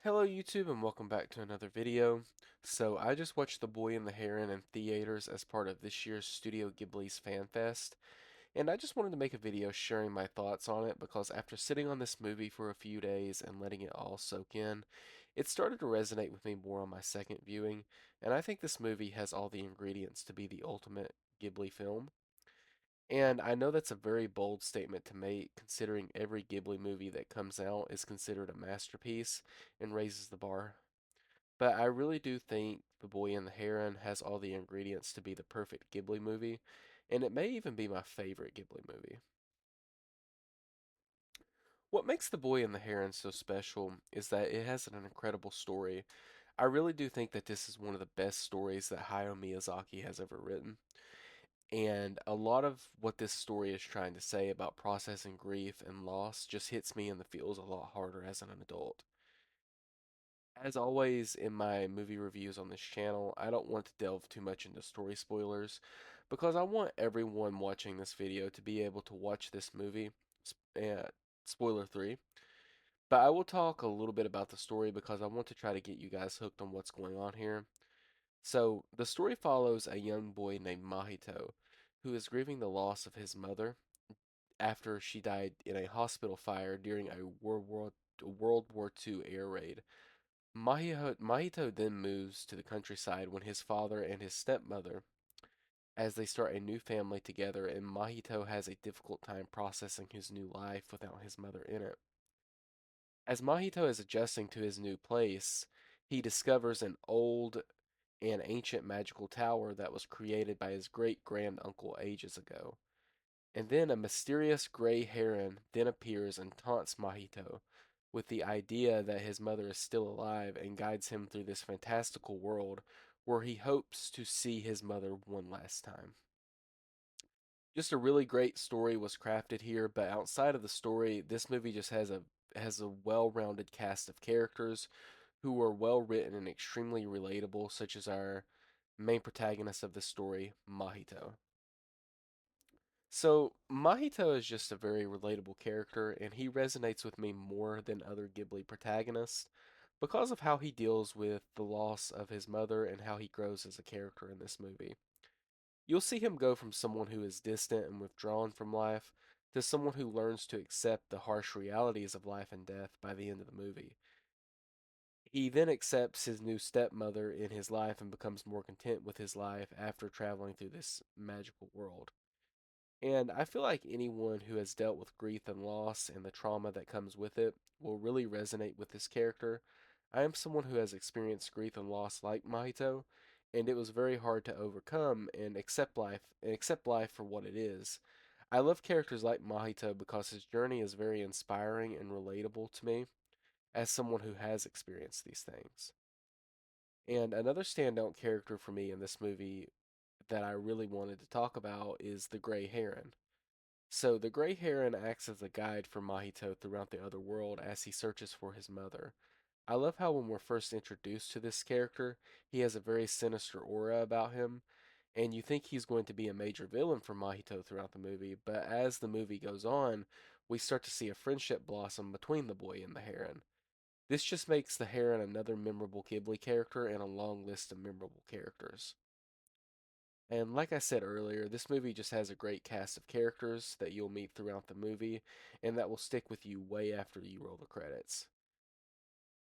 Hello YouTube and welcome back to another video. So I just watched The Boy and the Heron in theaters as part of this year's Studio Ghibli's Fan Fest, and I just wanted to make a video sharing my thoughts on it because after sitting on this movie for a few days and letting it all soak in, it started to resonate with me more on my second viewing, and I think this movie has all the ingredients to be the ultimate Ghibli film. And I know that's a very bold statement to make, considering every Ghibli movie that comes out is considered a masterpiece and raises the bar. But I really do think The Boy and the Heron has all the ingredients to be the perfect Ghibli movie, and it may even be my favorite Ghibli movie. What makes The Boy and the Heron so special is that it has an incredible story. I really do think that this is one of the best stories that Hayao Miyazaki has ever written. And a lot of what this story is trying to say about processing grief and loss just hits me in the feels a lot harder as an adult. As always, in my movie reviews on this channel, I don't want to delve too much into story spoilers because I want everyone watching this video to be able to watch this movie, spoiler 3. But I will talk a little bit about the story because I want to try to get you guys hooked on what's going on here. So, the story follows a young boy named Mahito who is grieving the loss of his mother after she died in a hospital fire during a World War II air raid. Mahito then moves to the countryside when his father and his stepmother, as they start a new family together, and Mahito has a difficult time processing his new life without his mother in it. As Mahito is adjusting to his new place, he discovers an old and ancient magical tower that was created by his great granduncle ages ago. And then a mysterious gray heron then appears and taunts Mahito with the idea that his mother is still alive and guides him through this fantastical world where he hopes to see his mother one last time. Just a really great story was crafted here, but outside of the story, this movie just has a well-rounded cast of characters who are well written and extremely relatable, such as our main protagonist of this story, Mahito. So, Mahito is just a very relatable character, and he resonates with me more than other Ghibli protagonists because of how he deals with the loss of his mother and how he grows as a character in this movie. You'll see him go from someone who is distant and withdrawn from life to someone who learns to accept the harsh realities of life and death by the end of the movie. He then accepts his new stepmother in his life and becomes more content with his life after traveling through this magical world. And I feel like anyone who has dealt with grief and loss and the trauma that comes with it will really resonate with this character. I am someone who has experienced grief and loss like Mahito, and it was very hard to overcome and accept life for what it is. I love characters like Mahito because his journey is very inspiring and relatable to me as someone who has experienced these things. And another standout character for me in this movie that I really wanted to talk about is the Gray Heron. So the Gray Heron acts as a guide for Mahito throughout the other world as he searches for his mother. I love how when we're first introduced to this character, he has a very sinister aura about him, and you think he's going to be a major villain for Mahito throughout the movie, but as the movie goes on, we start to see a friendship blossom between the boy and the heron. This just makes the heron another memorable Ghibli character in a long list of memorable characters. And like I said earlier, this movie just has a great cast of characters that you'll meet throughout the movie and that will stick with you way after you roll the credits.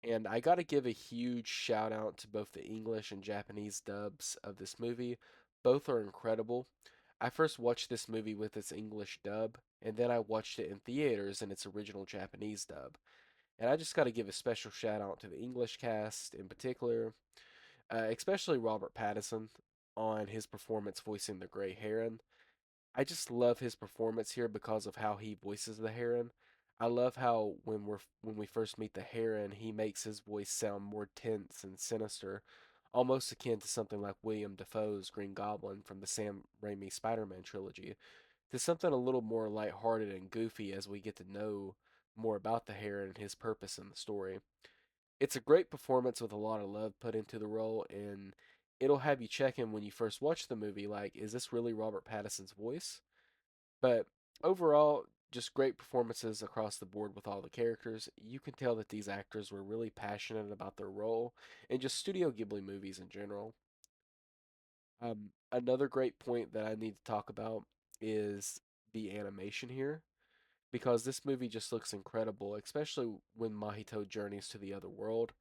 And I gotta give a huge shout out to both the English and Japanese dubs of this movie. Both are incredible. I first watched this movie with its English dub, and then I watched it in theaters in its original Japanese dub. And I just gotta give a special shout out to the English cast in particular, especially Robert Pattinson on his performance voicing the Gray Heron. I just love his performance here because of how he voices the Heron. I love how when we first meet the Heron, he makes his voice sound more tense and sinister, almost akin to something like William Dafoe's Green Goblin from the Sam Raimi Spider-Man trilogy, to something a little more lighthearted and goofy as we get to know more about the Heron and his purpose in the story. It's a great performance with a lot of love put into the role, and it'll have you checking when you first watch the movie, like, is this really Robert Pattinson's voice? But overall, Just great performances across the board with all the characters. You can tell that these actors were really passionate about their role and just Studio Ghibli movies in general. Another great point that I need to talk about is the animation here because this movie just looks incredible, especially when Mahito journeys to the other world.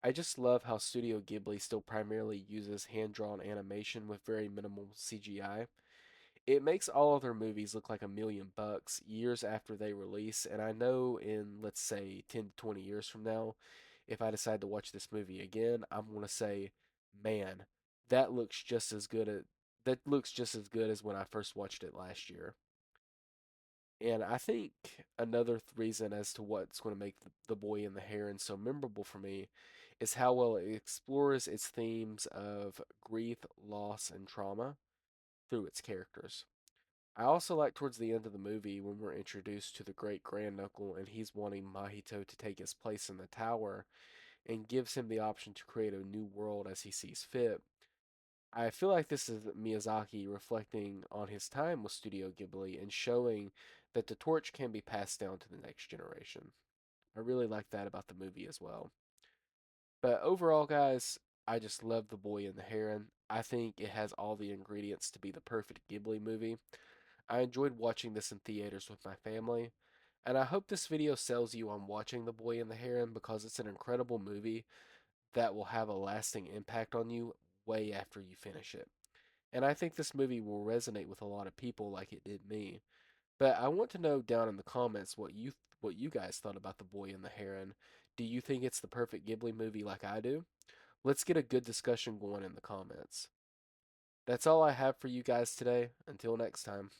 I just love how Studio Ghibli still primarily uses hand drawn animation with very minimal CGI. It makes all of their movies look like $1 million years after they release, and I know in, let's say, 10 to 20 years from now, if I decide to watch this movie again, I'm going to say, man, that looks just as good as that looks just as good as when I first watched it last year. And I think another reason as to what's going to make the Boy and the Heron so memorable for me is how well it explores its themes of grief, loss, and trauma through its characters. I also like towards the end of the movie when we're introduced to the great granduncle and he's wanting Mahito to take his place in the tower and gives him the option to create a new world as he sees fit. I feel like this is Miyazaki reflecting on his time with Studio Ghibli and showing that the torch can be passed down to the next generation. I really like that about the movie as well. But overall, guys, I just love The Boy and the Heron. I think it has all the ingredients to be the perfect Ghibli movie. I enjoyed watching this in theaters with my family, and I hope this video sells you on watching The Boy and the Heron because it's an incredible movie that will have a lasting impact on you way after you finish it. And I think this movie will resonate with a lot of people like it did me. But I want to know down in the comments what you guys thought about The Boy and the Heron. Do you think it's the perfect Ghibli movie like I do? Let's get a good discussion going in the comments. That's all I have for you guys today. Until next time.